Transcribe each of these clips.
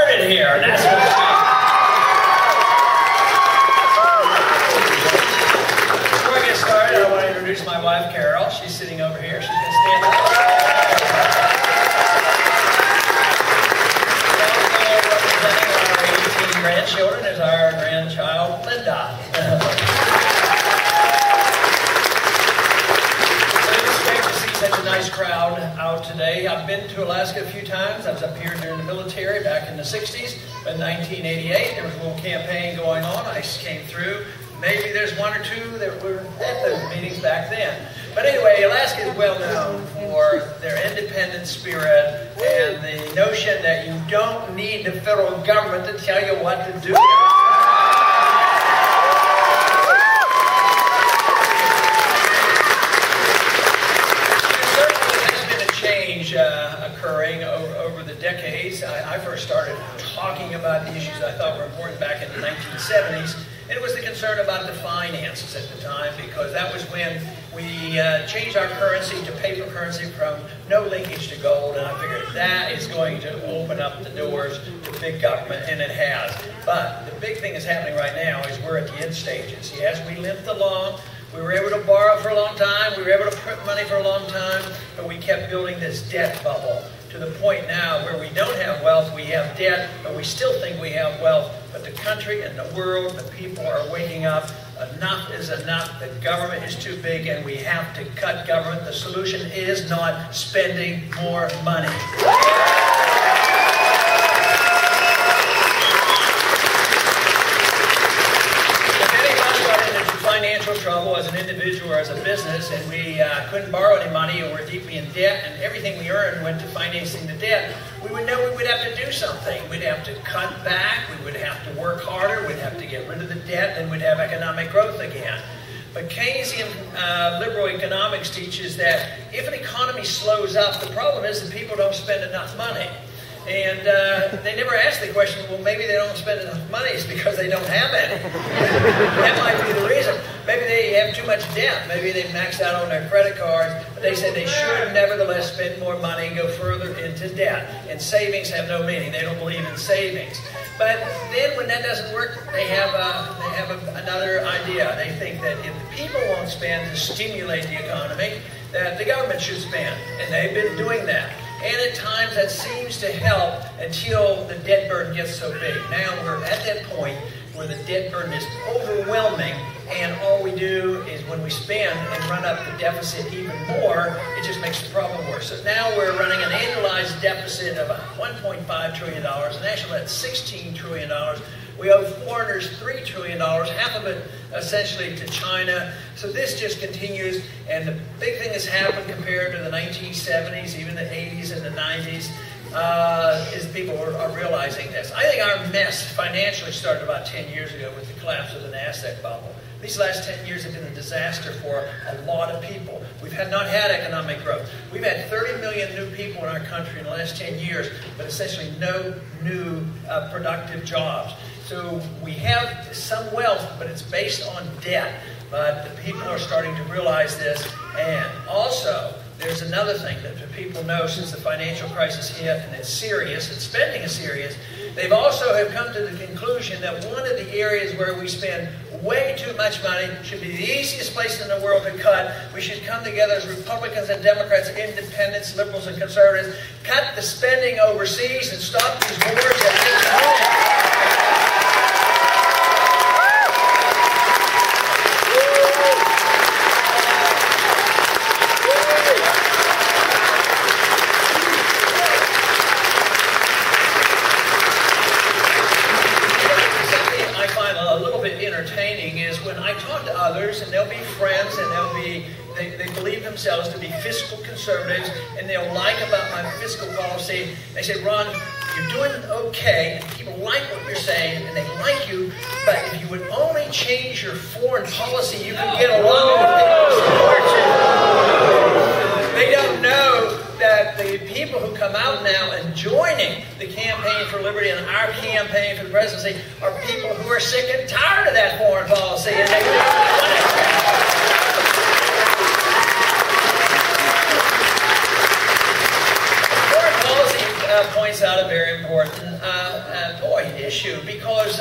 started here. That's what Before I get started, I want to introduce my wife, Carol. She's sitting over here. She's going to stand up. Representing our 18 grandchildren is our grandchild, Linda. Such a nice crowd out today. I've been to Alaska a few times. I was up here during the military back in the 60s. But in 1988, there was a little campaign going on. I came through. Maybe there's one or two that were at those meetings back then. But anyway, Alaska is well known for their independent spirit and the notion that you don't need the federal government to tell you what to do. Occurring over the decades. I first started talking about the issues I thought were important back in the 1970s, and it was the concern about the finances at the time, because that was when we changed our currency to paper currency from no linkage to gold, and I figured that is going to open up the doors to big government, and it has. But the big thing that's happening right now is we're at the end stages. Yes, we limped along. We were able to borrow for a long time, we were able to print money for a long time, but we kept building this debt bubble to the point now where we don't have wealth, we have debt, but we still think we have wealth. But the country and the world, the people are waking up. Enough is enough. The government is too big and we have to cut government. The solution is not spending more money. Financial trouble as an individual or as a business, and we couldn't borrow any money, and we're deeply in debt, and everything we earned went to financing the debt, we would know we would have to do something. We'd have to cut back, we would have to work harder, we'd have to get rid of the debt, and we'd have economic growth again. But Keynesian liberal economics teaches that if an economy slows up, the problem is that people don't spend enough money. And they never ask the question, well, maybe they don't spend enough money. It's because they don't have any. That might be the reason. Maybe they have too much debt. Maybe they maxed out on their credit cards. But they said they should nevertheless spend more money and go further into debt. And savings have no meaning. They don't believe in savings. But then when that doesn't work, they have another idea. They think that if the people won't spend to stimulate the economy, that the government should spend. And they've been doing that. And at times that seems to help until the debt burden gets so big. Now we're at that point where the debt burden is overwhelming, and all we do is when we spend and run up the deficit even more, it just makes the problem worse. So now we're running an annualized deficit of $1.5 trillion, and actually that's $16 trillion. We owe foreigners $3 trillion, half of it essentially to China. So this just continues, and the big thing that's happened compared to the 1970s, even the 80s and the 90s, is people are realizing this. I think our mess financially started about 10 years ago with the collapse of the NASDAQ bubble. These last 10 years have been a disaster for a lot of people. We've not had economic growth. We've had 30 million new people in our country in the last 10 years, but essentially no new productive jobs. So we have some wealth, but it's based on debt. But the people are starting to realize this. And also, there's another thing that the people know since the financial crisis hit, and it's serious, and spending is serious. They've also have come to the conclusion that one of the areas where we spend way too much money should be the easiest place in the world to cut. We should come together as Republicans and Democrats, independents, liberals and conservatives, cut the spending overseas and stop these wars that make and they'll be friends, and they believe themselves to be fiscal conservatives, and they'll like about my fiscal policy. They say, Ron, you're doing okay, and people like what you're saying, and they like you, but if you would only change your foreign policy, you could get along with it. They don't know that the people who come out now and joining the campaign for liberty and our campaign for the presidency are people who are sick and tired of that foreign policy, and they really want it. Foreign policy points out a very important issue because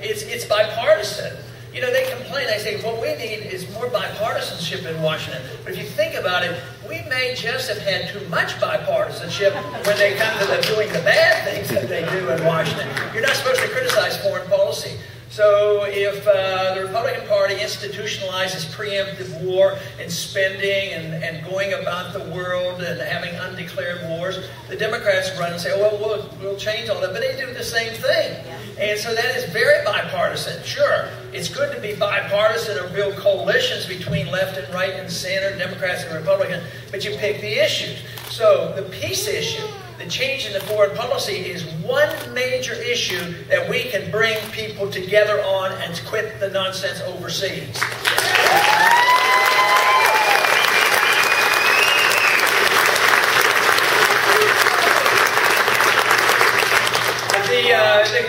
it's bipartisan. You know, they complain, they say, what we need is more bipartisanship in Washington. But if you think about it, we may just have had too much bipartisanship when they come to doing the bad things that they do in Washington. You're not supposed to criticize foreign policy. So if the Republican Party institutionalizes preemptive war and spending and going about the world and having undeclared wars, the Democrats run and say, well, we'll change all that. But they do the same thing. And so that is very bipartisan. Sure, it's good to be bipartisan or build coalitions between left and right and center, Democrats and Republicans, but you pick the issues. So the peace issue, the change in the foreign policy is one major issue that we can bring people together on and quit the nonsense overseas.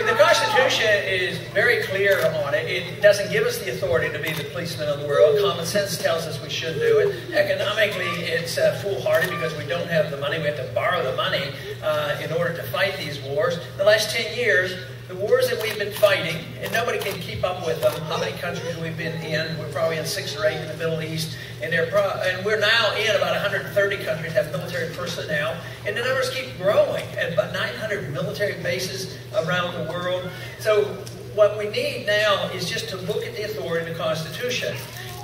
The Constitution is very clear on it. It doesn't give us the authority to be the policemen of the world. Common sense tells us we should do it. Economically, it's foolhardy because we don't have the money. We have to borrow the money in order to fight these wars. The last 10 years, the wars that we've been fighting, and nobody can keep up with them, how many countries we've been in. We're probably in 6 or 8 in the Middle East, and we're now in about 130 countries have military personnel, and the numbers keep growing at about 900 military bases around the world. So what we need now is just to look at the authority of the Constitution.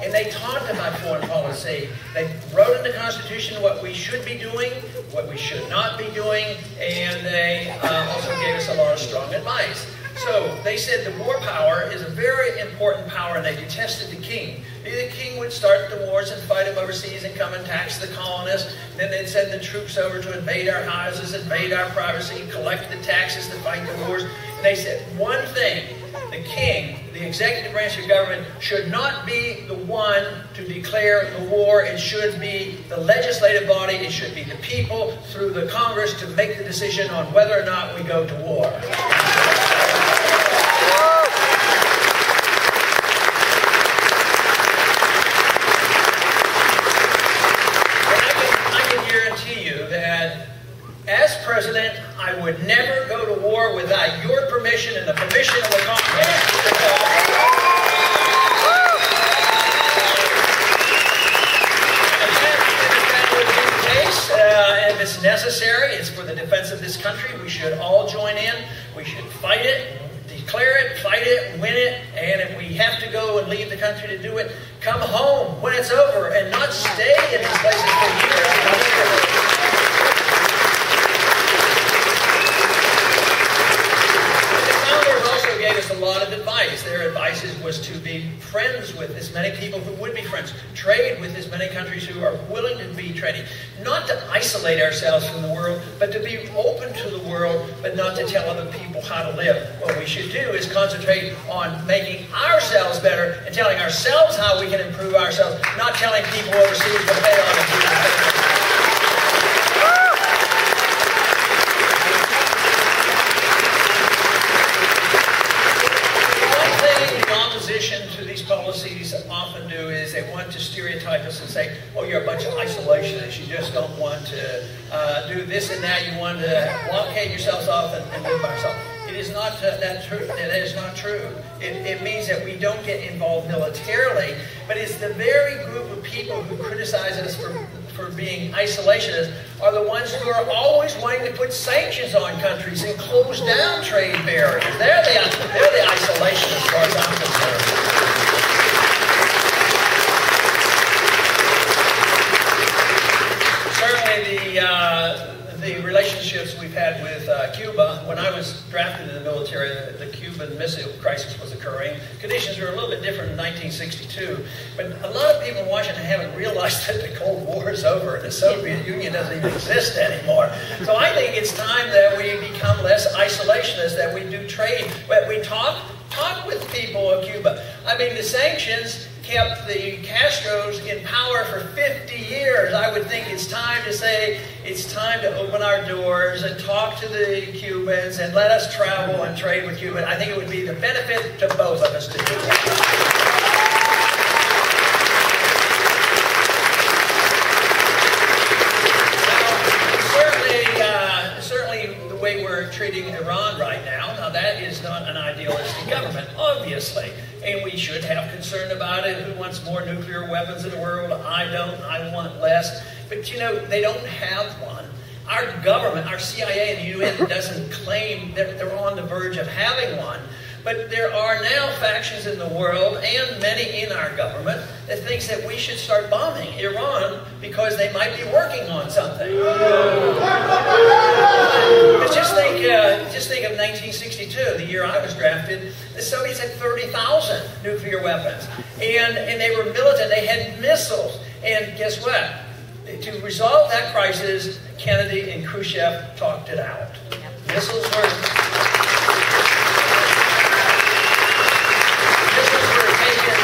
And they talked about foreign policy. They wrote in the Constitution what we should be doing, what we should not be doing, and they also gave us a lot of strong advice. So they said the war power is a very important power, and they detested the king. The king would start the wars and fight them overseas and come and tax the colonists. Then they'd send the troops over to invade our houses, invade our privacy, collect the taxes to fight the wars. And they said one thing, the king, the executive branch of government, should not be the one to declare the war. It should be the legislative body. It should be the people through the Congress to make the decision on whether or not we go to war. As president, I would never go to war without your permission and the permission of the Congress. If it's necessary, it's for the defense of this country. We should all join in. We should fight it, declare it, fight it, win it. And if we have to go and leave the country to do it, come home when it's over and not stay in these places for years. Gave us a lot of advice. Their advice was to be friends with as many people who would be friends, trade with as many countries who are willing to be trading, not to isolate ourselves from the world, but to be open to the world, but not to tell other people how to live. What we should do is concentrate on making ourselves better and telling ourselves how we can improve ourselves, not telling people overseas what they ought to do. To these policies often do is they want to stereotype us and say, oh, you're a bunch of isolationists, you just don't want to do this and that, you want to blockade yourselves off and live by yourself. It is not that true. That is not true. It means that we don't get involved militarily, but it's the very group of people who criticize us for being isolationists are the ones who are always wanting to put sanctions on countries and close down trade barriers. They're the isolationists as far as I'm concerned. Certainly the relationships we've had with Cuba, when I was drafted in the military, the Cuban Missile Crisis was occurring. Conditions were a little bit different in 1962, but a lot of people in Washington haven't realized that the Cold War is over and the Soviet Union doesn't even exist anymore. So I think it's time that we become less isolationist, that we do trade, but we talk with people of Cuba. I mean, the sanctions kept the Castros in power for 50 years. I would think it's time to say, it's time to open our doors and talk to the Cubans and let us travel and trade with Cuba. I think it would be the benefit to both of us to do that. Certainly the way we're treating Iran right now, that that is not an idealistic government, obviously. And we should have concern about it. Who wants more nuclear weapons in the world? I don't. I want less. But you know, they don't have one. Our government, our CIA and the UN doesn't claim that they're on the verge of having one. But there are now factions in the world, and many in our government, that thinks that we should start bombing Iran because they might be working on something. But just think of 1962, the year I was drafted. The Soviets had 30,000 nuclear weapons, and they were militant. They had missiles, and guess what? To resolve that crisis, Kennedy and Khrushchev talked it out. Missiles were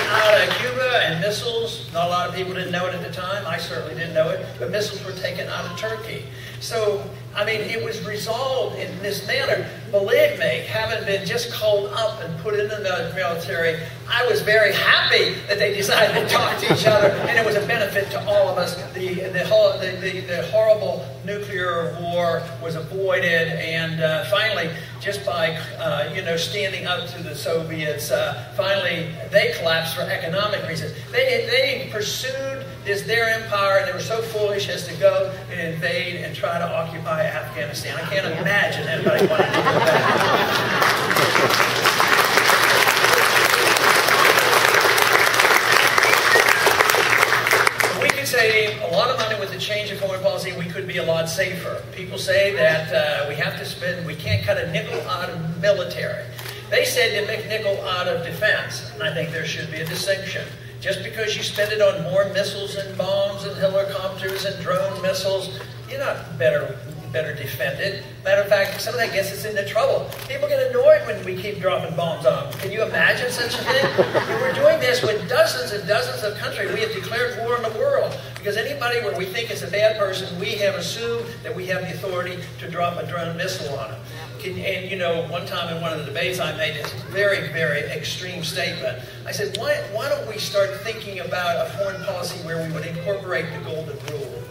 out of Cuba, and missiles, not a lot of people didn't know it at the time, I certainly didn't know it, but missiles were taken out of Turkey. So, I mean, it was resolved in this manner. Believe me, having been just called up and put into the military, I was very happy that they decided to talk to each other, and it was a benefit to all of us. The horrible nuclear war was avoided, and finally, just by standing up to the Soviets, finally they collapsed for economic reasons. They pursued their empire, and they were so foolish as to go and invade and try to occupy Afghanistan. I can't imagine anybody wanting to do that. Save a lot of money with the change in foreign policy, we could be a lot safer. People say that we have to spend, we can't cut a nickel out of military. They said to make a nickel out of defense, and I think there should be a distinction. Just because you spend it on more missiles and bombs and helicopters and drone missiles, you're not better defended. Matter of fact, some of that gets us into trouble. People get annoyed when we keep dropping bombs on them. Can you imagine such a thing? And we're doing this with dozens and dozens of countries. We have declared war on the world. Because anybody where we think is a bad person, we have assumed that we have the authority to drop a drone missile on them. And you know, one time in one of the debates I made this very, very extreme statement. I said, why don't we start thinking about a foreign policy where we would incorporate the golden rule?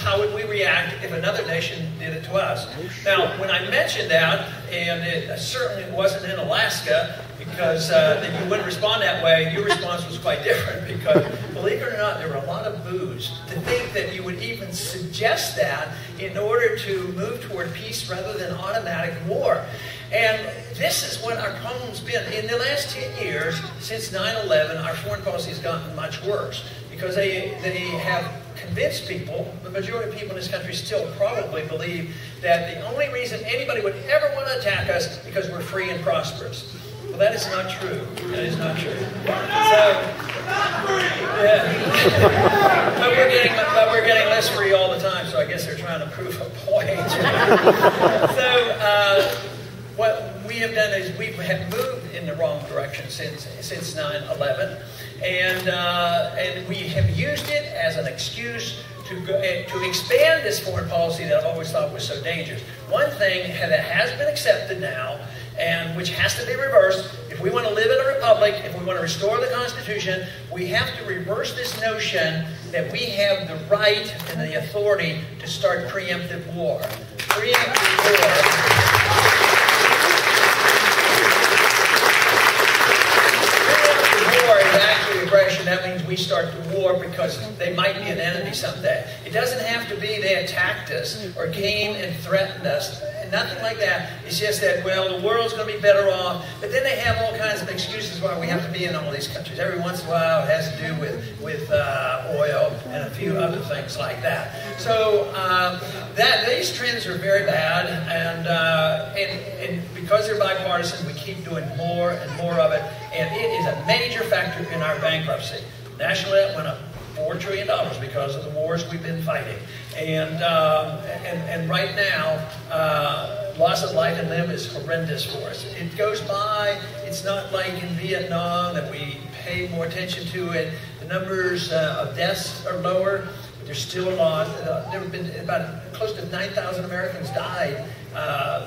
How would we react if another nation did it to us? Now, when I mentioned that, and it certainly wasn't in Alaska, because then you wouldn't respond that way, your response was quite different, because believe it or not, there were a lot of boos to think that you would even suggest that in order to move toward peace rather than automatic war. And this is what our problem's been. In the last 10 years, since 9/11, our foreign policy has gotten much worse, because they have convinced people, the majority of people in this country still probably believe that the only reason anybody would ever want to attack us is because we're free and prosperous. Well, that is not true. That is not true. So, yeah. but we're getting less free all the time, so I guess they're trying to prove a point. So, what we have done is we have moved in the wrong direction since 9/11. And we have used it as an excuse to expand this foreign policy that I've always thought was so dangerous. One thing that has been accepted now, and which has to be reversed, if we want to live in a republic, if we want to restore the Constitution, we have to reverse this notion that we have the right and the authority to start preemptive war. Preemptive war. Aggression, that means we start the war because they might be an enemy someday. It doesn't have to be they attacked us or came and threatened us. Nothing like that. It's just that, well, the world's going to be better off. But then they have all kinds of excuses why we have to be in all these countries. Every once in a while, it has to do with oil and a few other things like that. So these trends are very bad, and because they're bipartisan, we keep doing more and more of it. And it is a major factor in our bankruptcy. National debt went up $4 trillion because of the wars we've been fighting. And right now, loss of life and limb is horrendous for us. It goes by. It's not like in Vietnam that we pay more attention to it. The numbers of deaths are lower. There's still a lot. There have been about close to 9,000 Americans died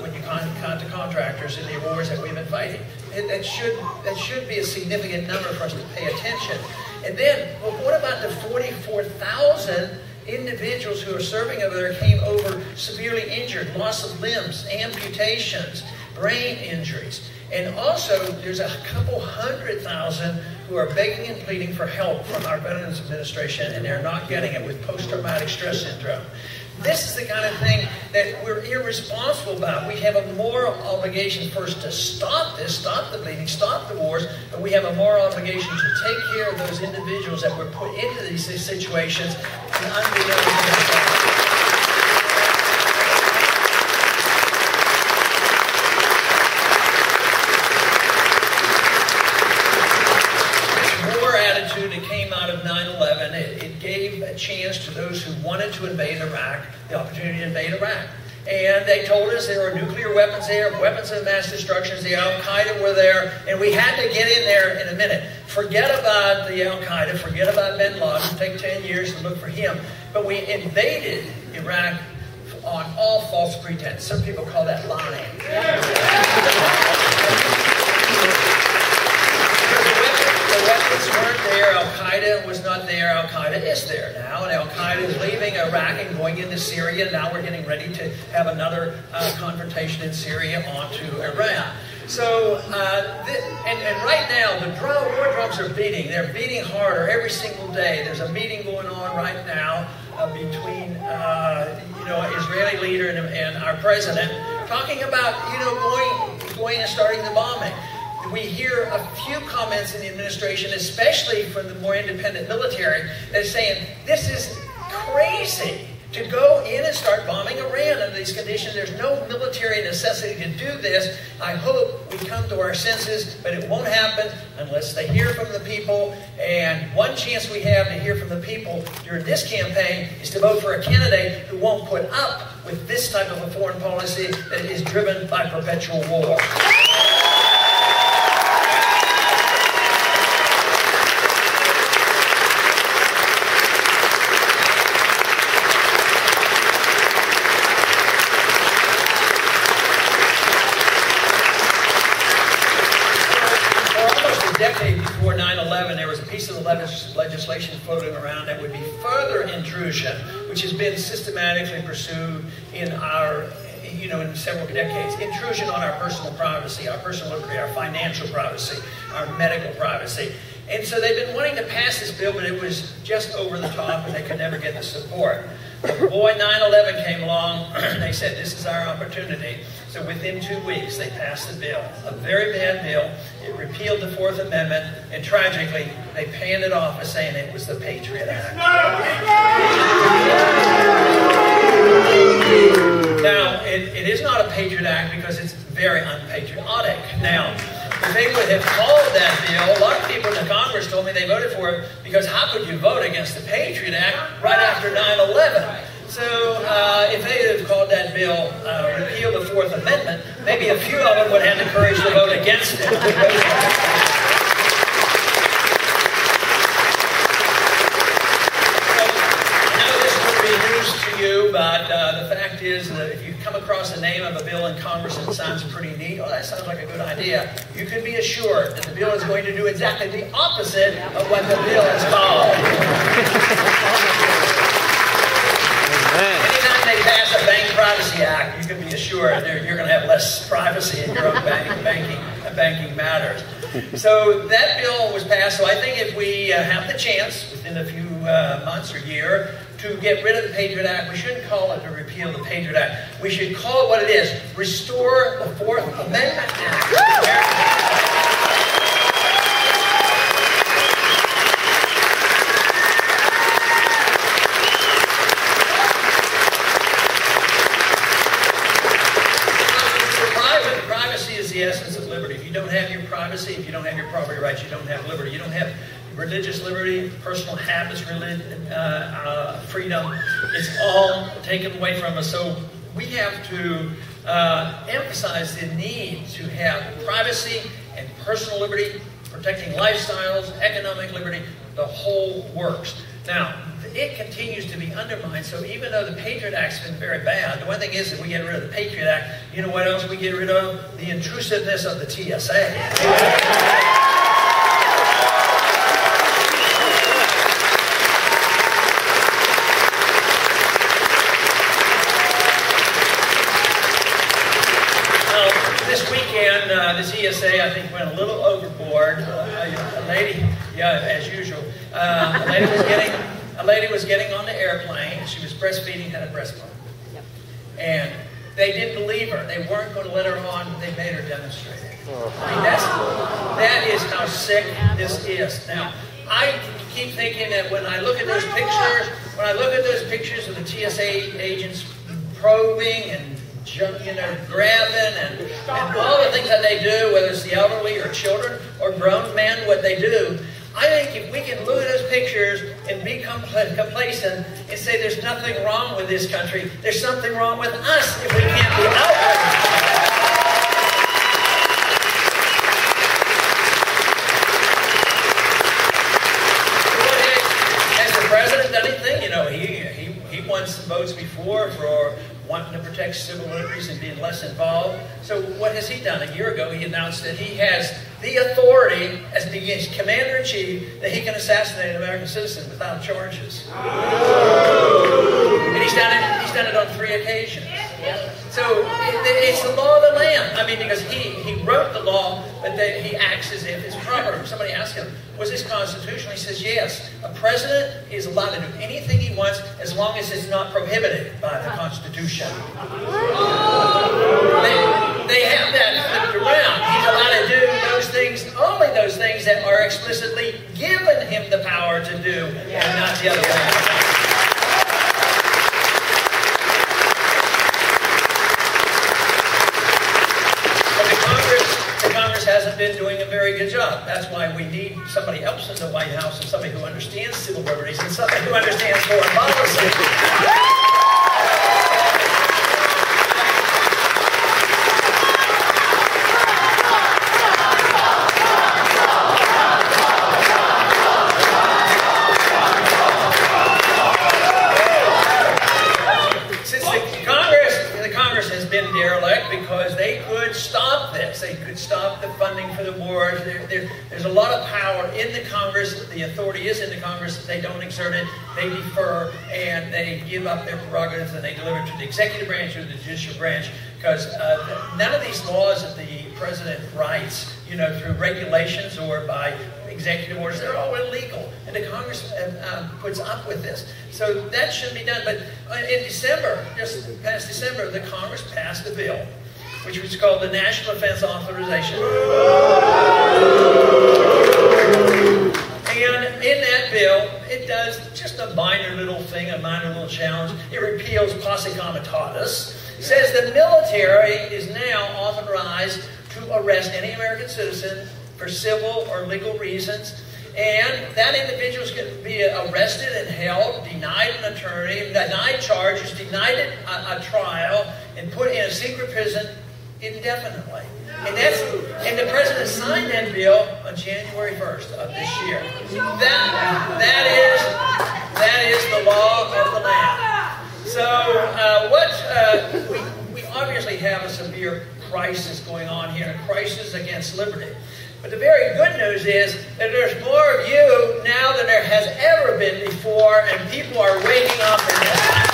when you count the contractors in the wars that we've been fighting. That should be a significant number for us to pay attention. And then, well, what about the 44,000 individuals who are serving over there came over severely injured, loss of limbs, amputations, brain injuries. And also, there's a couple 100,000 who are begging and pleading for help from our Veterans Administration, and they're not getting it with post-traumatic stress syndrome. This is the kind of thing that we're irresponsible about. We have a moral obligation first to stop this, stop the bleeding, stop the wars, but we have a moral obligation to take care of those individuals that were put into these situations and unbeknownst to themselves. That came out of 9/11, it gave a chance to those who wanted to invade Iraq the opportunity to invade Iraq. And they told us there were nuclear weapons there, weapons of mass destruction, the Al-Qaeda were there, and we had to get in there in a minute. Forget about the Al-Qaeda, forget about bin Laden, take 10 years to look for him. But we invaded Iraq on all false pretense. Some people call that lying. The weapons weren't there, Al-Qaeda was not there, Al-Qaeda is there now, and Al-Qaeda is leaving Iraq and going into Syria. Now we're getting ready to have another confrontation in Syria onto Iran. So, and right now, the war drums are beating. They're beating harder every single day. There's a meeting going on right now between, Israeli leader and our president, talking about, going and starting the bombing. We hear a few comments in the administration, especially from the more independent military, that are saying, this is crazy to go in and start bombing Iran under these conditions. There's no military necessity to do this. I hope we come to our senses, but it won't happen unless they hear from the people. And one chance we have to hear from the people during this campaign is to vote for a candidate who won't put up with this type of a foreign policy that is driven by perpetual war. Before 9/11, there was a piece of legislation floating around that would be further intrusion, which has been systematically pursued in our, in several decades. Intrusion on our personal privacy, our personal liberty, our financial privacy, our medical privacy. And so they've been wanting to pass this bill, but it was just over the top and they could never get the support. But boy, 9/11 came along, and they said, this is our opportunity. So within 2 weeks, they passed the bill. A very bad bill. It repealed the Fourth Amendment, and tragically, they panned it off as saying it was the Patriot Act. Now, it is not a Patriot Act because it's very unpatriotic. Now, if they would have called that bill, a lot of people in the Congress told me they voted for it because how could you vote against the Patriot Act right after 9/11? So if they had called that bill repeal the Fourth Amendment, maybe a few of them would have the courage to vote against it. But the fact is that if you come across the name of a bill in Congress and it sounds pretty neat, oh, that sounds like a good idea, you can be assured that the bill is going to do exactly the opposite of what the bill is called. Anytime they pass a Bank Privacy Act, you can be assured you're going to have less privacy in your own banking matters. So that bill was passed, so I think if we have the chance within a few months or year to get rid of the Patriot Act, we shouldn't call it to repeal the Patriot Act. We should call it what it is. Restore the Fourth Amendment Act. Privacy is the essence of liberty. If you don't have your privacy, if you don't have your property rights, you don't have liberty. You don't have religious liberty, personal habits, freedom. It's all taken away from us. So we have to emphasize the need to have privacy and personal liberty, protecting lifestyles, economic liberty, the whole works. Now, it continues to be undermined. So even though the Patriot Act's been very bad, the one thing is, if we get rid of the Patriot Act, you know what else we get rid of? The intrusiveness of the TSA. This weekend, the TSA, I think, went a little overboard. A lady, yeah, as usual, a lady was getting on the airplane. She was breastfeeding, had a breast pump. Yep. And they didn't believe her. They weren't going to let her on. They made her demonstrate it. I mean, that is how sick this is. Now, I keep thinking that when I look at those pictures of the TSA agents probing and grabbing and all the things that they do, whether it's the elderly or children or grown men, what they do, I think if we can look at those pictures and be complacent and say there's nothing wrong with this country, there's something wrong with us if we can't be outraged. Has the president done anything? You know, he won some votes before for wanting to protect civil liberties and being less involved. So what has he done? A year ago, he announced that he has the authority as the commander-in-chief that he can assassinate an American citizen without charges. And he's done it on 3 occasions. So it's the law of the land. I mean, because he wrote the law, but he acts as if it's proper. Somebody asked him, was this constitutional? He says, yes. A president is allowed to do anything he wants as long as it's not prohibited by the Constitution. They have that flipped around. He's allowed to do those things, only those things that are explicitly given him the power to do, and not the other way around. Hasn't been doing a very good job. That's why we need somebody else in the White House, and somebody who understands civil liberties, and somebody who understands foreign policy. Because they could stop this. They could stop the funding for the war. There's a lot of power in the Congress. The authority is in the Congress. They don't exert it. They defer, and they give up their prerogatives, and they deliver it to the executive branch or the judicial branch. Because none of these laws that the president writes, you know, through regulations or by executive orders, they're all illegal. And the Congress puts up with this. So that shouldn't be done. But in December, just past December, the Congress passed a bill, which was called the National Defense Authorization. And in that bill, it does just a minor little thing, a minor little challenge. It repeals posse comitatus. It says the military is now authorized to arrest any American citizen for civil or legal reasons, and that individual is going to be arrested and held, denied an attorney, denied charges, denied a trial, and put in a secret prison indefinitely. And the president signed that bill on January 1st of this year. That is the law of the land. So we obviously have a severe crisis going on here, a crisis against liberty. But the very good news is that there's more of you now than there has ever been before, and people are waking up in this country.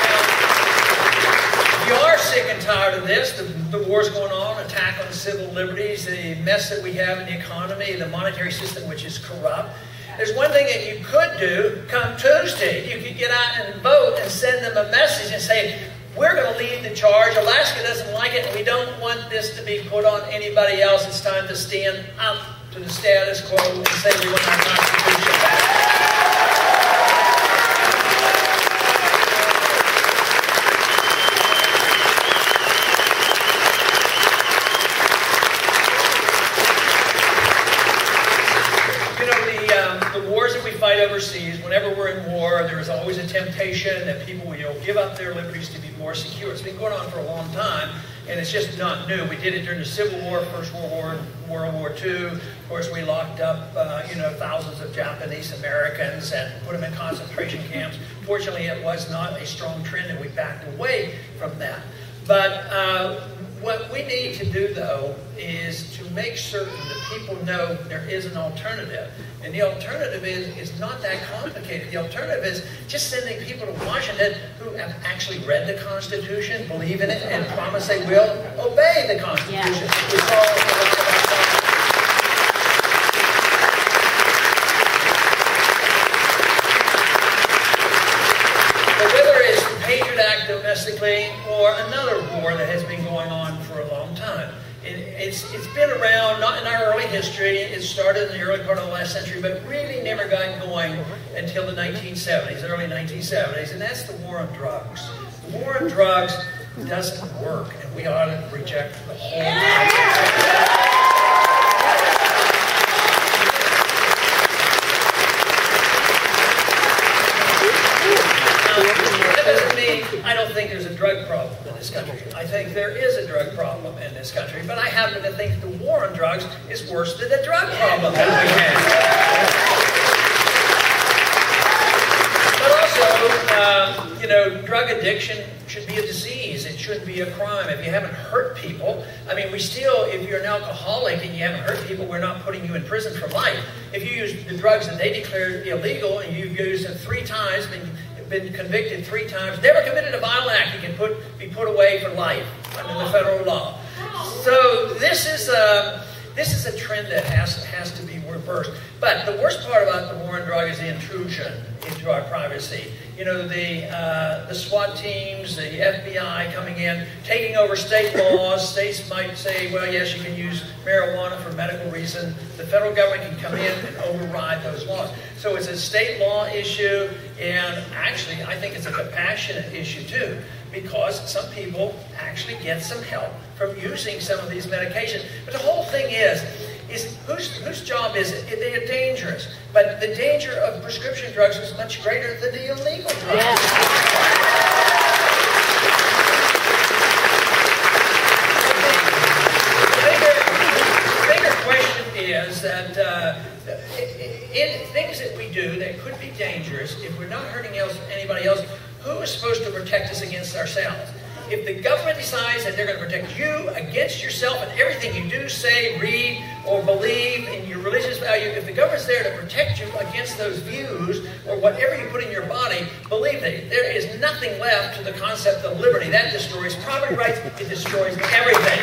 Now, if you are sick and tired of this, the war's going on, attack on civil liberties, the mess that we have in the economy, the monetary system which is corrupt, there's one thing that you could do come Tuesday. You could get out and vote and send them a message and say, we're going to lead the charge. Alaska doesn't like it, and we don't want this to be put on anybody else. It's time to stand up to the status quo and say we want our Constitution back. Overseas, whenever we're in war, there is always a temptation that people will give up their liberties to be more secure. It's been going on for a long time. and it's just not new. We did it during the Civil War, First World War, World War II. Of course, we locked up thousands of Japanese Americans and put them in concentration camps. Fortunately, it was not a strong trend, and we backed away from that. But what we need to do, though, is to make certain that people know there is an alternative. And the alternative is not that complicated. The alternative is just sending people to Washington who have actually read the Constitution, believe in it, and promise they will obey the Constitution. Domestically, or another war that has been going on for a long time. It's been around, not in our early history. It started in the early part of the last century, but really never got going until the 1970s, early 1970s, and that's the war on drugs. The war on drugs doesn't work, and we ought to reject the whole thing. I don't think there's a drug problem in this country. I think there is a drug problem in this country, but I happen to think the war on drugs is worse than the drug problem that we have. But also, drug addiction should be a disease. It shouldn't be a crime. If you haven't hurt people, if you're an alcoholic and you haven't hurt people, we're not putting you in prison for life. If you use the drugs that they declared illegal and you've used them 3 times, been convicted 3 times, never committed a violent act, you can be put away for life under the federal law. So this is a trend that has to be reversed. But the worst part about the war on drug is the intrusion into our privacy. The SWAT teams, the FBI coming in, taking over state laws. States might say, well, yes, you can use marijuana for medical reason. The federal government can come in and override those laws. So it's a state law issue, and actually, I think it's a compassionate issue too, because some people actually get some help from using some of these medications. But the whole thing is whose job is it? They are dangerous. But the danger of prescription drugs is much greater than the illegal drugs. Yeah. The bigger question is that in things that we do that could be dangerous, if we're not hurting anybody else, who is supposed to protect us against ourselves? If the government decides that they're going to protect you against yourself and everything you do, say, read, or believe in your religious value, if the government's there to protect you against those views or whatever you put in your body, believe me, there is nothing left to the concept of liberty. That destroys property rights. It destroys everything.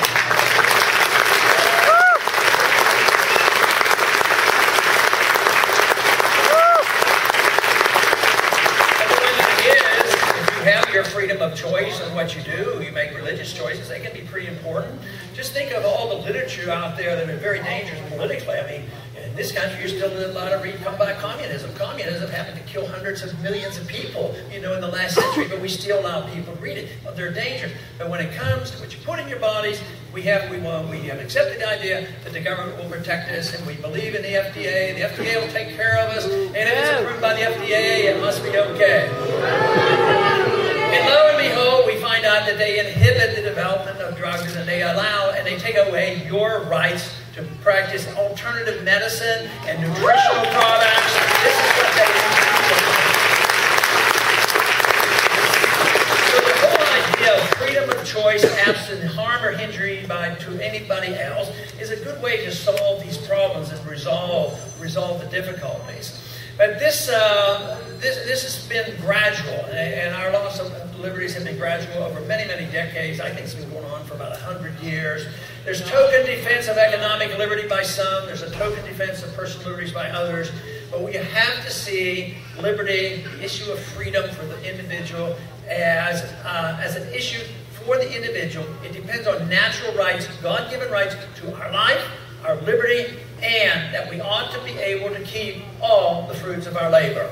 Your freedom of choice and what you do, you make religious choices, they can be pretty important. Just think of all the literature out there that are very dangerous politically. In this country, you're still allowed to read come by communism. Communism happened to kill hundreds of millions of people, in the last century, but we still allow people to read it. Well, they're dangerous. But when it comes to what you put in your bodies, we have accepted the idea that the government will protect us, and we believe in the FDA. The FDA will take care of us, and if it's approved by the FDA, it must be okay. And lo and behold, we find out that they inhibit the development of drugs, and they take away your rights to practice alternative medicine and nutritional products. This is what they do. So the whole idea of freedom of choice, absent harm or injury to anybody else, is a good way to solve these problems and resolve the difficulties. But this has been gradual, and our loss of liberties have been gradual over many, many decades. I think it's been going on for about 100 years. There's token defense of economic liberty by some. There's a token defense of personal liberties by others. But we have to see liberty, the issue of freedom for the individual, as an issue for the individual. It depends on natural rights, God-given rights to our life, our liberty, and that we ought to be able to keep all the fruits of our labor.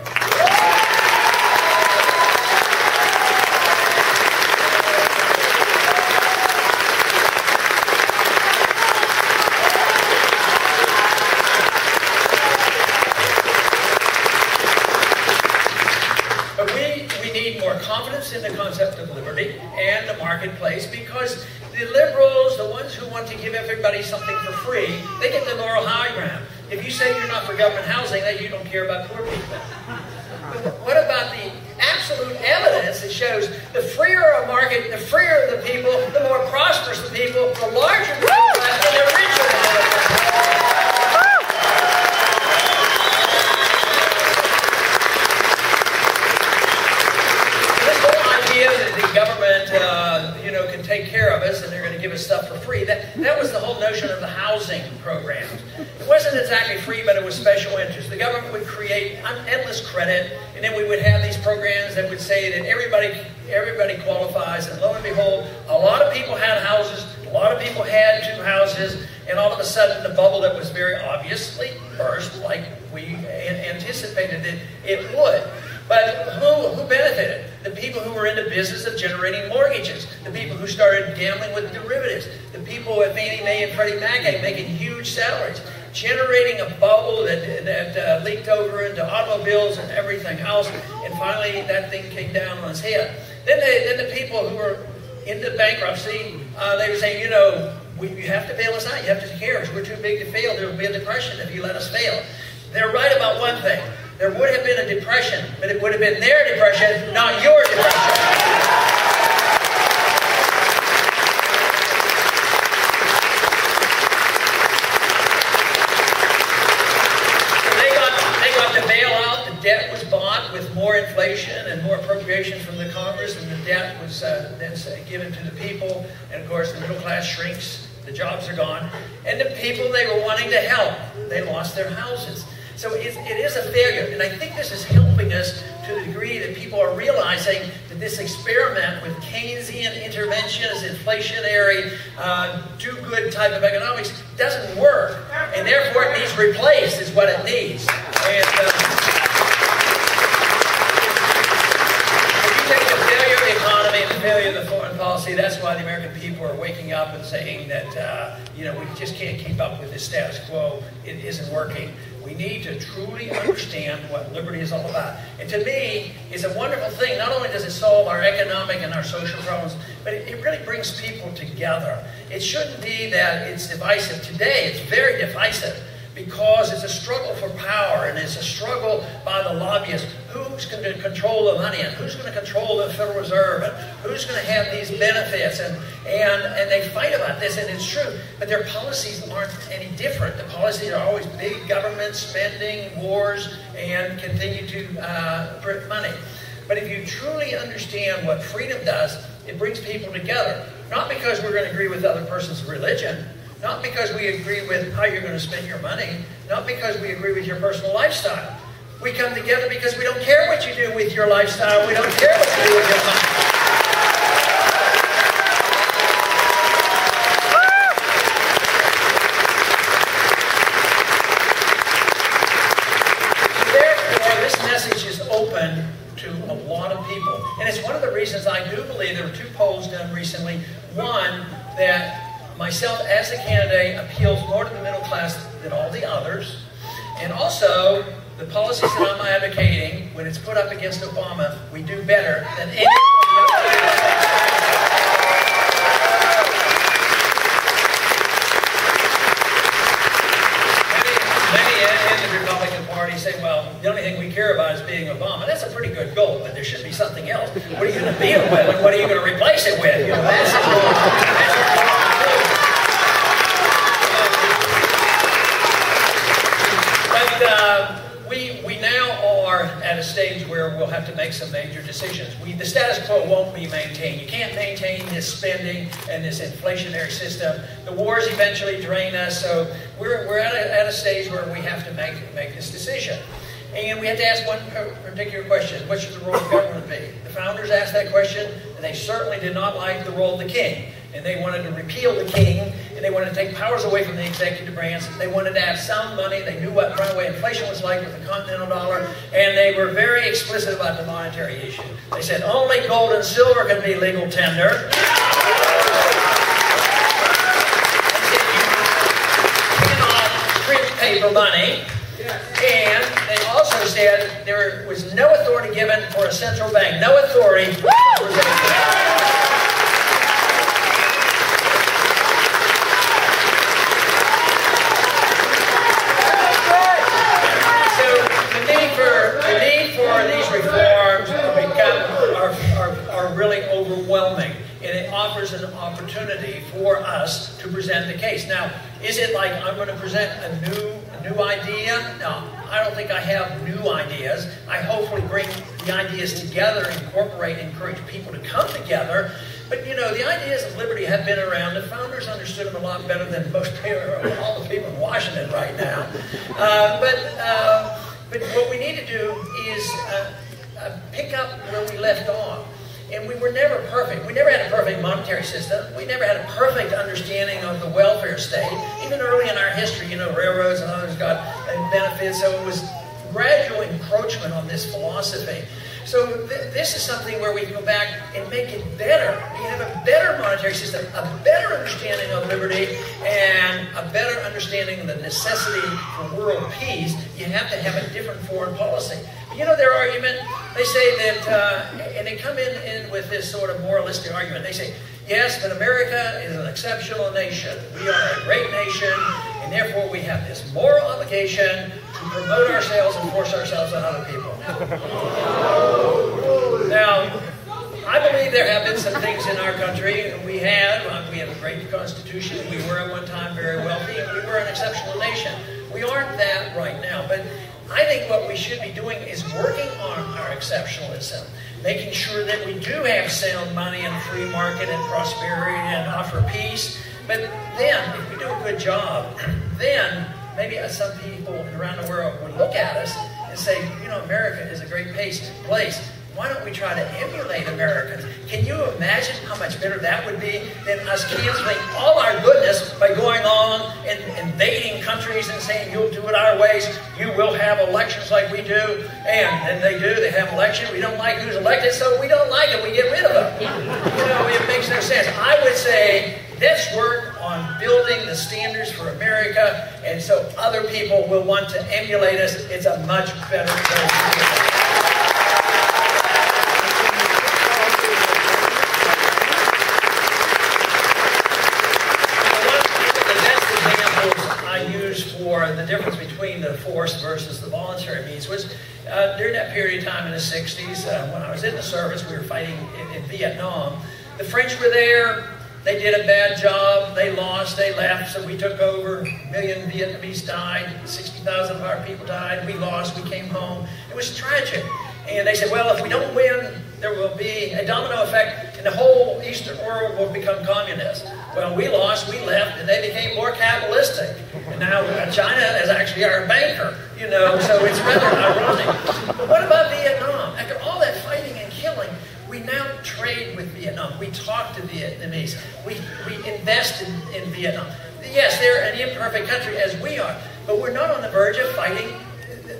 But we need more confidence in the concept of liberty and the marketplace, because the want to give everybody something for free, they get the moral high ground. If you say you're not for government housing, that you don't care about poor people. But what about the absolute evidence that shows the freer a market, the freer the people, the more prosperous the people, the larger the middle class, and the richer the middle class. This whole idea that the government, can take care of us and they're going to give us stuff for free, that was the whole notion of the housing programs. It wasn't exactly free, but it was special interest. The government would create endless credit, and then we would have these programs that would say that everybody qualifies, and lo and behold, a lot of people had houses, a lot of people had 2 houses, and all of a sudden the bubble that was very obviously burst like we anticipated it would. But who benefited? The people who were in the business of generating mortgages, the people who started gambling with derivatives, the people at Fannie Mae and Freddie Mac making huge salaries, generating a bubble that leaked over into automobiles and everything else, and finally that thing came down on its head. Then the people who were into bankruptcy, they were saying, you have to bail us out, you have to take care of us, we're too big to fail, there will be a depression if you let us fail. They're right about one thing. There would have been a depression, but it would have been their depression, not your depression. So they got the bailout. The debt was bought with more inflation and more appropriations from the Congress, and the debt was then given to the people. And of course, the middle class shrinks. The jobs are gone, and the people they were wanting to help, they lost their houses. So it is a failure, and I think this is helping us to the degree that people are realizing that this experiment with Keynesian interventions, inflationary, do-good type of economics doesn't work, and therefore it needs replaced is what it needs. And if you take the failure of the economy and the failure of the foreign policy, that's why the American people are waking up and saying that we just can't keep up with this status quo. It isn't working. We need to truly understand what liberty is all about. And to me, it's a wonderful thing. Not only does it solve our economic and our social problems, but it really brings people together. It shouldn't be that it's divisive. Today, it's very divisive because it's a struggle for power, and it's a struggle by the lobbyists. Who's going to control the money, and who's going to control the Federal Reserve, and who's going to have these benefits, and they fight about this, and it's true, but their policies aren't any different. The policies are always big government spending, wars, and continue to print money. But if you truly understand what freedom does, it brings people together, not because we're going to agree with other person's religion, not because we agree with how you're going to spend your money, not because we agree with your personal lifestyle. We come together because we don't care what you do with your lifestyle. We don't care what you do with your money. Therefore, this message is open to a lot of people. And it's one of the reasons I do believe there were 2 polls done recently. One, that myself as a candidate appeals more to the middle class than all the others. And also, the policies that I'm advocating, when it's put up against Obama, we do better than any of the other. Many in the Republican Party say, well, the only thing we care about is being Obama. That's a pretty good goal, but there should be something else. What are you going to beat it with, and what are you going to replace it with? We now are at a stage where we'll have to make some major decisions. The status quo won't be maintained. You can't maintain this spending and this inflationary system. The wars eventually drain us, so we're at a stage where we have to make this decision. And we have to ask one particular question: what should the role of government be? The founders asked that question, and they certainly did not like the role of the king. And they wanted to repeal the king, and they wanted to take powers away from the executive branch. They wanted to have sound money. They knew what runaway inflation was like with the continental dollar, and they were very explicit about the monetary issue. They said only gold and silver can be legal tender. You cannot print paper money. And they also said there was no authority given for a central bank. No authority. overwhelming, and it offers an opportunity for us to present the case. Now, is it like I'm going to present a new idea? No, I don't think I have new ideas. I hopefully bring the ideas together, incorporate, encourage people to come together. But you know, the ideas of liberty have been around. The founders understood them a lot better than most people, all the people in Washington right now. But what we need to do is pick up where we left off. And we were never perfect. We never had a perfect monetary system. We never had a perfect understanding of the welfare state. Even early in our history, you know, railroads and others got benefits. So it was gradual encroachment on this philosophy. So this is something where we can go back and make it better. We have a better monetary system, a better understanding of liberty, and a better understanding of the necessity for world peace. You have to have a different foreign policy. You know their argument? They say that, and they come in with this sort of moralistic argument. They say, yes, but America is an exceptional nation. We are a great nation, and therefore we have this moral obligation to promote ourselves and force ourselves on other people. Now, I believe there have been some things in our country. We have a great constitution. We were at one time very wealthy, and we were an exceptional nation. We aren't that right now, but I think what we should be doing is working on our exceptionalism, making sure that we do have sound money and free market and prosperity and offer peace. But then, if we do a good job, then maybe some people around the world would look at us and say, you know, America is a great place. Why don't we try to emulate Americans? Can you imagine how much better that would be than us canceling all our goodness by going on and invading countries and saying, you'll do it our ways, you will have elections like we do, and they do, they have elections, we don't like who's elected, so we don't like it, we get rid of them. You know, it makes no sense. I would say, let's work on building the standards for America, and so other people will want to emulate us. It's a much better place. For the difference between the forced versus the voluntary means was during that period of time in the 60s, when I was in the service, we were fighting in Vietnam. The French were there. They did a bad job. They lost. They left. So we took over. 1 million Vietnamese died. 60,000 of our people died. We lost. We came home. It was tragic. And they said, well, if we don't win, there will be a domino effect, and the whole Eastern world will become communist. Well, we lost, we left, and they became more capitalistic. And now China is actually our banker, you know, so it's rather ironic. But what about Vietnam? After all that fighting and killing, we now trade with Vietnam. We talk to Vietnamese. We invest in Vietnam. Yes, they're an imperfect country as we are, but we're not on the verge of fighting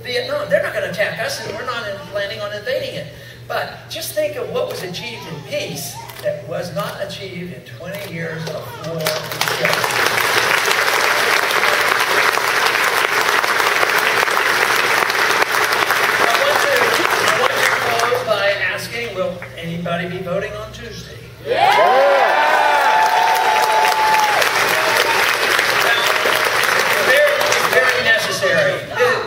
Vietnam. They're not going to attack us, and we're not planning on invading it. But just think of what was achieved in peace that was not achieved in 20 years of war and injustice. I want to close by asking, will anybody be voting on Tuesday? Yeah! Very necessary.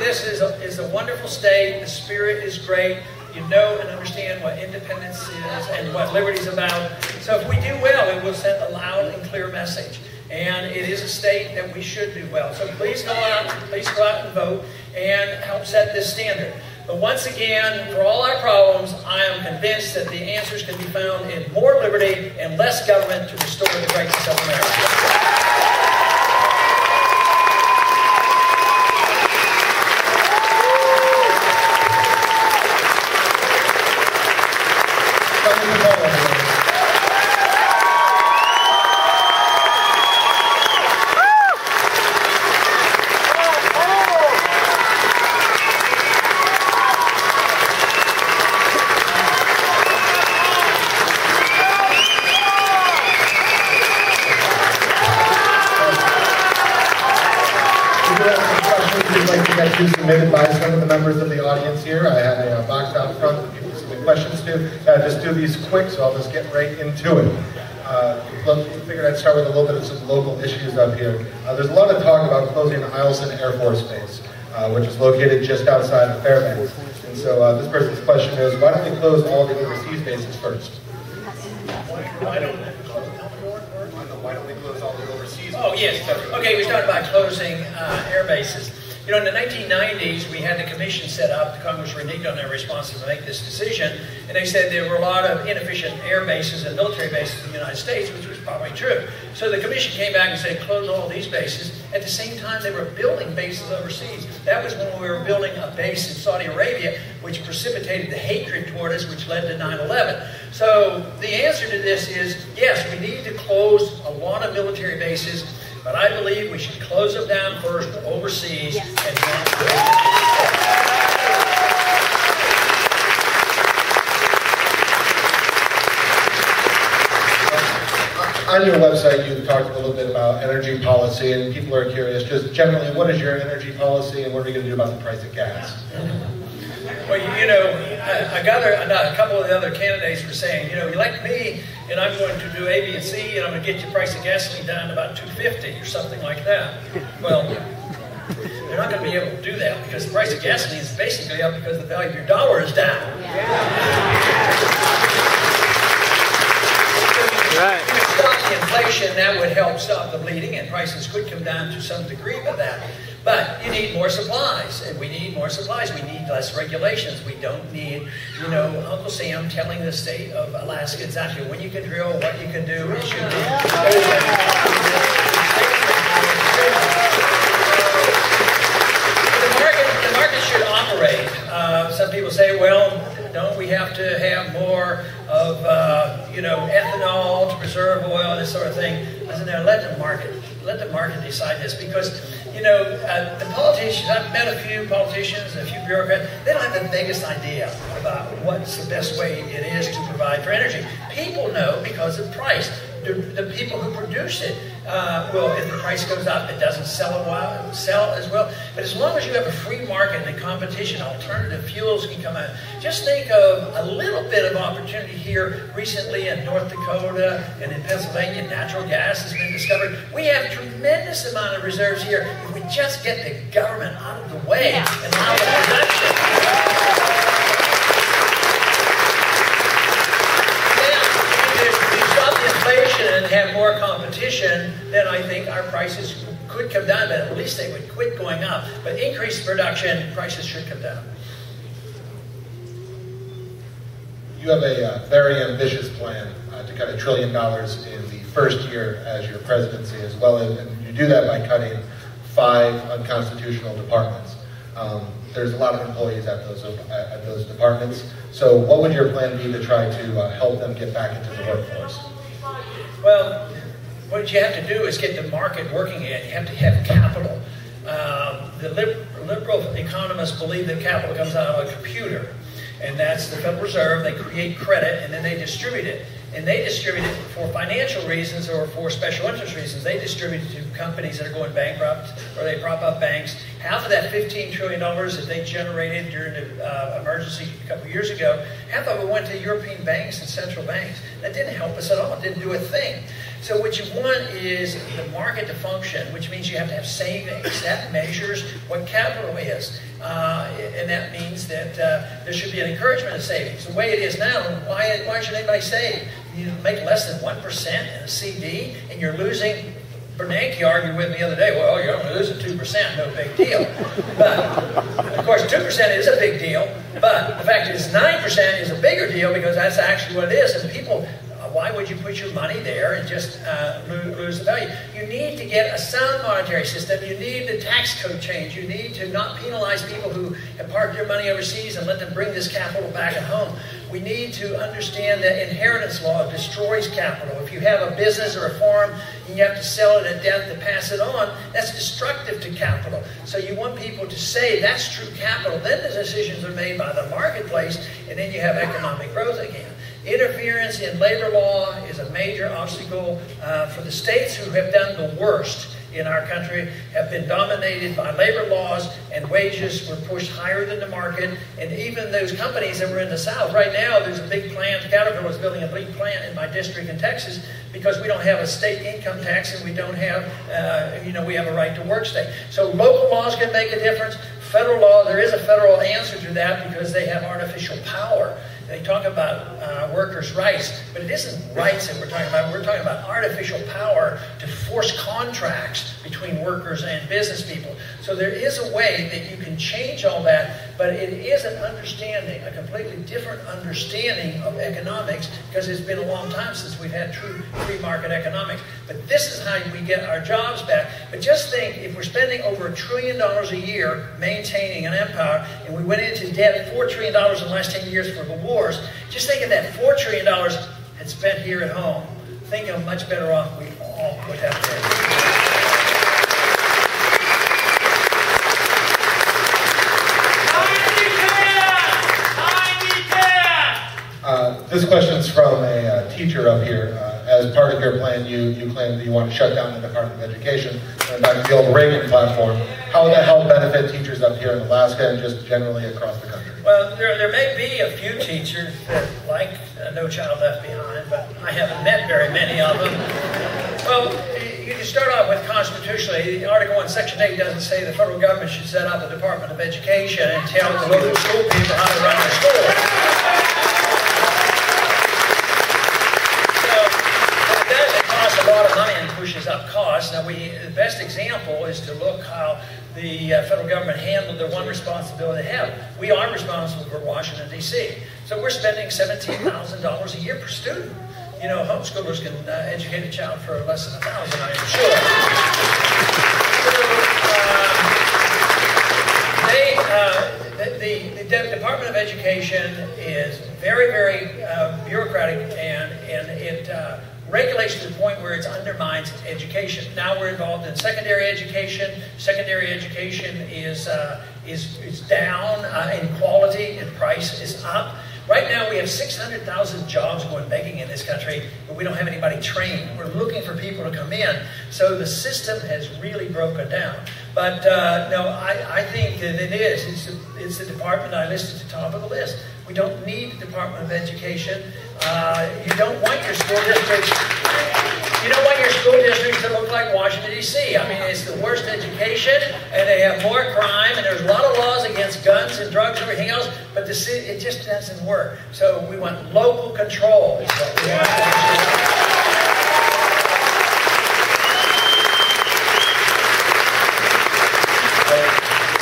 This is a wonderful state. The spirit is great. You know and understand what independence is and what liberty is about. So if we do well, it will send a loud and clear message. And it is a state that we should do well. So please go out and vote and help set this standard. But once again, for all our problems, I am convinced that the answers can be found in more liberty and less government to restore the greatness of America. Submitted by some of the members of the audience here. I had a box out front that people submit questions to. Just do these quick, so I'll just get right into it. Figured I'd start with a little bit of some local issues up here. There's a lot of talk about closing Eielson Air Force Base, which is located just outside of Fairbanks. And so this person's question is, why don't we close all the overseas bases first? Why Why don't we close all the overseas? Oh, yes. Okay, we started by closing air bases. You know, in the 1990s, we had the commission set up. The Congress reneged on their responses to make this decision, and they said there were a lot of inefficient air bases and military bases in the United States, which was probably true. So the commission came back and said, close all these bases. At the same time, they were building bases overseas. That was when we were building a base in Saudi Arabia, which precipitated the hatred toward us, which led to 9/11. So the answer to this is, yes, we need to close a lot of military bases, but I believe we should close them down first overseas. Yes. And on your website, you've talked a little bit about energy policy, and people are curious, just generally, what is your energy policy, and what are you going to do about the price of gas? Well, you know, a couple of the other candidates were saying, you know, elect me, and I'm going to do A, B, and C, and I'm going to get your price of gasoline down to about $2.50 or something like that. Well, they're not going to be able to do that because the price of gasoline is basically up because the value of your dollar is down. Right. If you stop the inflation, that would help stop the bleeding, and prices could come down to some degree by that. But you need more supplies, and we need more supplies. We need less regulations. We don't need, you know, Uncle Sam telling the state of Alaska exactly when you can drill, what you can do. It should be the market should operate. Some people say, well, don't we have to have more of, you know, ethanol to preserve oil, this sort of thing? I said, no, let the market decide this, because, you know, the politicians, I've met a few politicians, a few bureaucrats, they don't have the biggest idea about what's the best way it is to provide for energy. People know because of price. The people who produce it, well, if the price goes up, it doesn't sell as well. But as long as you have a free market and competition, alternative fuels can come out. Just think of a little bit of opportunity here recently in North Dakota and in Pennsylvania. Natural gas has been discovered. We have a tremendous amount of reserves here if we just get the government out of the way and allow the production. And have more competition, then I think our prices could come down, but at least they would quit going up. But increased production, prices should come down. You have a very ambitious plan to cut $1 trillion in the first year as your presidency, as well as, and you do that by cutting 5 unconstitutional departments. There's a lot of employees at those departments. So what would your plan be to try to help them get back into the workforce? Well, what you have to do is get the market working again. You have to have capital. The liberal economists believe that capital comes out of a computer, and that's the Federal Reserve. They create credit, and then they distribute it. And they distribute it for financial reasons or for special interest reasons. They distribute it to companies that are going bankrupt, or they prop up banks. Half of that $15 trillion that they generated during the emergency a couple years ago, half of it went to European banks and central banks. That didn't help us at all. It didn't do a thing. So what you want is the market to function, which means you have to have savings. That measures what capital is. And that means that there should be an encouragement of savings. The way it is now, why should anybody save? You make less than 1% in a CD, and you're losing. Bernanke argued with me the other day, well, you're only losing 2%, no big deal. But, of course, 2% is a big deal, but the fact is 9% is a bigger deal because that's actually what it is. And people, why would you put your money there and just lose the value? You need to get a sound monetary system. You need the tax code change. You need to not penalize people who have parked their money overseas and let them bring this capital back at home. We need to understand that inheritance law destroys capital. If you have a business or a farm and you have to sell it at death to pass it on, that's destructive to capital. So you want people to save. That's true capital. Then the decisions are made by the marketplace, and then you have economic growth again. Interference in labor law is a major obstacle for the states who have done the worst in our country, have been dominated by labor laws, and wages were pushed higher than the market. And even those companies that were in the South, right now there's a big plant, Caterpillar is building a big plant in my district in Texas because we don't have a state income tax and we don't have, we have a right to work state. So local laws can make a difference. Federal law, there is a federal answer to that because they have artificial power. They talk about workers' rights, but it isn't rights that we're talking about. We're talking about artificial power to force contracts between workers and business people. So there is a way that you can change all that, but it is an understanding, a completely different understanding of economics, because it's been a long time since we've had true free market economics. But this is how we get our jobs back. But just think, if we're spending over $1 trillion a year maintaining an empire, and we went into debt $4 trillion in the last 10 years for the wars, just think of that $4 trillion had spent here at home. Think how much better off we all would have been. This question is from a teacher up here. As part of your plan, you claim that you want to shut down the Department of Education, and back to the old Reagan platform. How would that help benefit teachers up here in Alaska and just generally across the country? Well, there may be a few teachers that like No Child Left Behind, but I haven't met very many of them. Well, you can start off with constitutionally. Article 1, Section 8 doesn't say the federal government should set up a Department of Education and tell the local school people how to run their school. A lot of money and pushes up costs. Now, the best example is to look how the federal government handled their one responsibility they have. We are responsible for Washington, D.C. So we're spending $17,000 a year per student. You know, homeschoolers can educate a child for less than $1,000, I am sure. So, the Department of Education is very, very bureaucratic, and it regulates to the point where it undermines education. Now we're involved in secondary education. Secondary education is down in quality, and price is up. Right now we have 600,000 jobs going begging in this country, but we don't have anybody trained. We're looking for people to come in. So the system has really broken down. But no, I think that it is. It's the department I listed at the top of the list. We don't need the Department of Education. You don't want your school districts. You don't want your school districts to look like Washington, D.C. I mean, it's the worst education, and they have more crime, and there's a lot of laws against guns and drugs and everything else, but the city, it just doesn't work. So we want local control is what we want.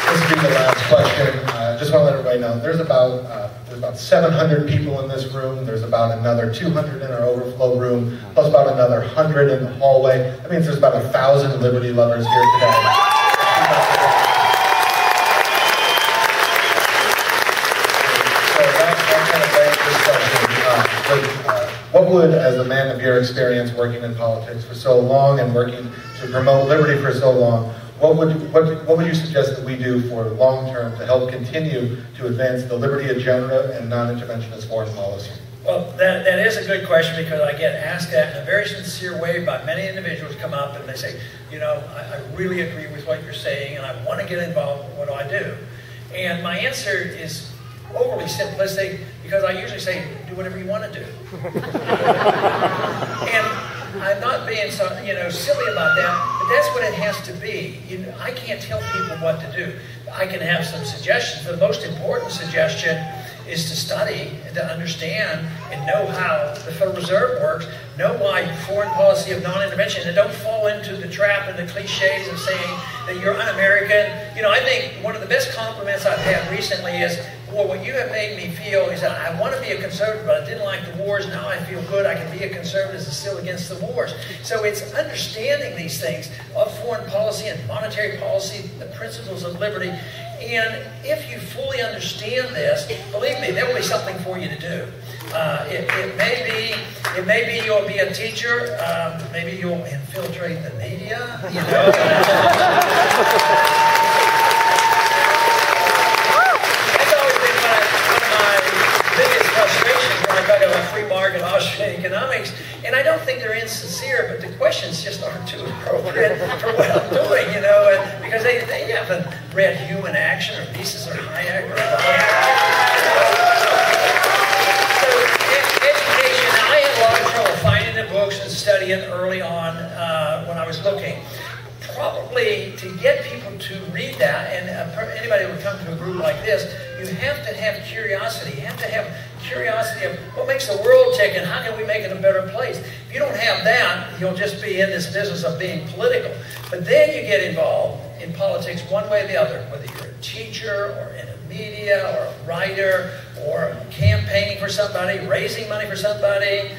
This will be the last question. Just want to let everybody know there's about 700 people in this room. There's about another 200 in our overflow room, plus about another 100 in the hallway. That means there's about 1,000 liberty lovers here today. So that kind of begs this question. What would, as a man of your experience working in politics for so long and working to promote liberty for so long, what would you suggest that we do for long term to help continue to advance the liberty agenda and non-interventionist foreign policy? Well, that is a good question, because I get asked that in a very sincere way by many individuals. Come up and they say, you know, I really agree with what you're saying, and I want to get involved. What do I do? And my answer is overly simplistic, because I usually say, do whatever you want to do. And I'm not being so, silly about that, but that's what it has to be. I can't tell people what to do. I can have some suggestions. The most important suggestion is to study and to understand and know how the Federal Reserve works, know why foreign policy of non-intervention, and don't fall into the trap and the cliches of saying that you're un-American. I think one of the best compliments I've had recently is, well, what you have made me feel is that I want to be a conservative, but I didn't like the wars. Now I feel good. I can be a conservative and still against the wars. So it's understanding these things of foreign policy and monetary policy, the principles of liberty. And if you fully understand this, believe me, there will be something for you to do. It may be you'll be a teacher. Maybe you'll infiltrate the media. Biggest frustration when I go to a free market Austrian economics, and I don't think they're insincere, but the questions just aren't too appropriate for what I'm doing, and because they haven't read Human Action or Mises or Hayek or So education, I had a lot of trouble finding the books and studying early on when I was looking. Probably to get people to read that, and anybody who would come to a group like this, you have to have curiosity. You have to have curiosity of what makes the world tick and how can we make it a better place. If you don't have that, you'll just be in this business of being political. But then you get involved in politics one way or the other, whether you're a teacher or in the media or a writer or campaigning for somebody, raising money for somebody,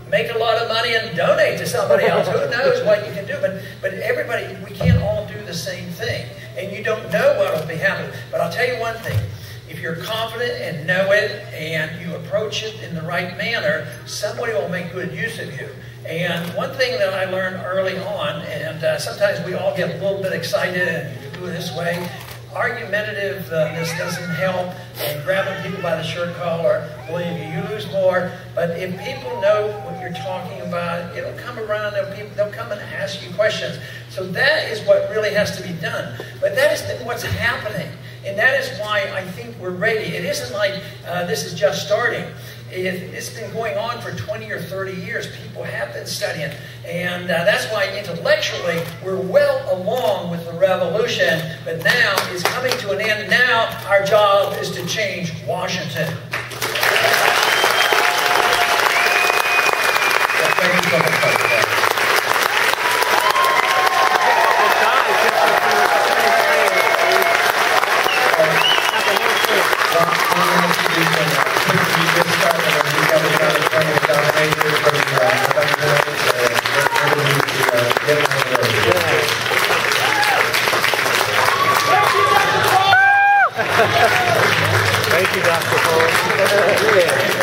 make a lot of money and donate to somebody else. Who knows what you can do? But everybody, we can't all do the same thing. And you don't know what will be happening. But I'll tell you one thing. If you're confident and know it and you approach it in the right manner, somebody will make good use of you. And one thing that I learned early on, and sometimes we all get a little bit excited and you do it this way, argumentativeness doesn't help, and grabbing people by the shirt collar, believe you lose more. But if people know what you're talking about, it'll come around, they'll come and ask you questions. So that is what really has to be done. But that is what's happening. And that is why I think we're ready. It isn't like this is just starting. It's been going on for 20 or 30 years. People have been studying. And that's why intellectually we're well along with the revolution. But now it's coming to an end. Now our job is to change Washington. Thank you so much. Thank you, Dr. Paul.